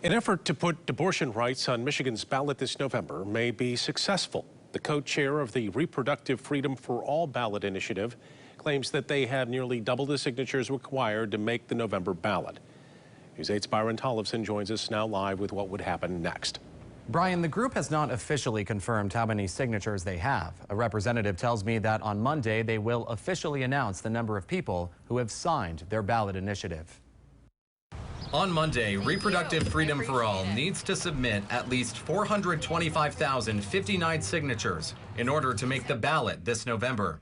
An effort to put abortion rights on Michigan's ballot this November may be successful. The co-chair of the Reproductive Freedom for All ballot initiative claims that they have nearly double the signatures required to make the November ballot. News 8's Byron Tollefson joins us now live with what would happen next. Brian, the group has not officially confirmed how many signatures they have. A representative tells me that on Monday they will officially announce the number of people who have signed their ballot initiative. On Monday, Reproductive Freedom for All needs to submit at least 425,059 signatures in order to make the ballot this November.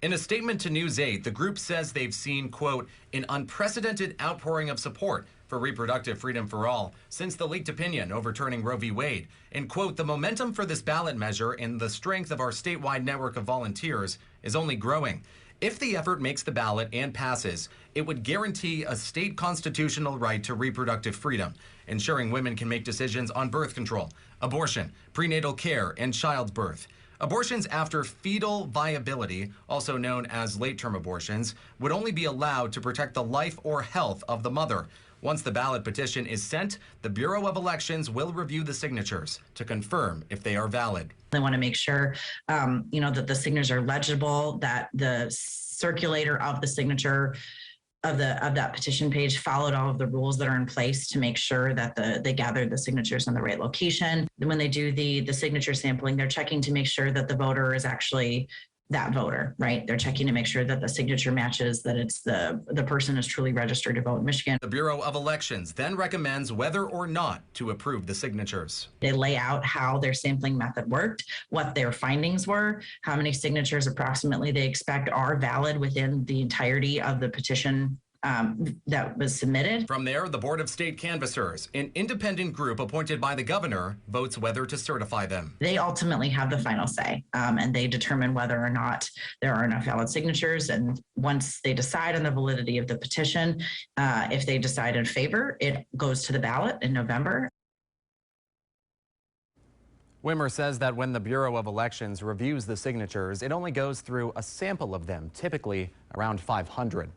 In a statement to News 8, the group says they've seen, quote, an unprecedented outpouring of support for reproductive freedom for all since the leaked opinion overturning Roe v. Wade. And, quote, the momentum for this ballot measure and the strength of our statewide network of volunteers is only growing. If the effort makes the ballot and passes, it would guarantee a state constitutional right to reproductive freedom, ensuring women can make decisions on birth control, abortion, prenatal care, and childbirth. Abortions after fetal viability, also known as late-term abortions, would only be allowed to protect the life or health of the mother. Once the ballot petition is sent, the Bureau of Elections will review the signatures to confirm if they are valid. They want to make sure, that the signatures are legible, that the circulator of the signature of that petition page followed all of the rules that are in place to make sure that they gathered the signatures in the right location. When they do the signature sampling, they're checking to make sure that the voter is actually that voter, right? They're checking to make sure that the signature matches, that it's the person is truly registered to vote in Michigan. The Bureau of Elections then recommends whether or not to approve the signatures. They lay out how their sampling method worked, what their findings were, how many signatures approximately they expect are valid within the entirety of the petition that was submitted. From there, the Board of State Canvassers, an independent group appointed by the governor, votes whether to certify them. They ultimately have the final say, and they determine whether or not there are enough valid signatures. And once they decide on the validity of the petition, if they decide in favor, it goes to the ballot in November. Wimmer says that when the Bureau of Elections reviews the signatures, it only goes through a sample of them, typically around 500.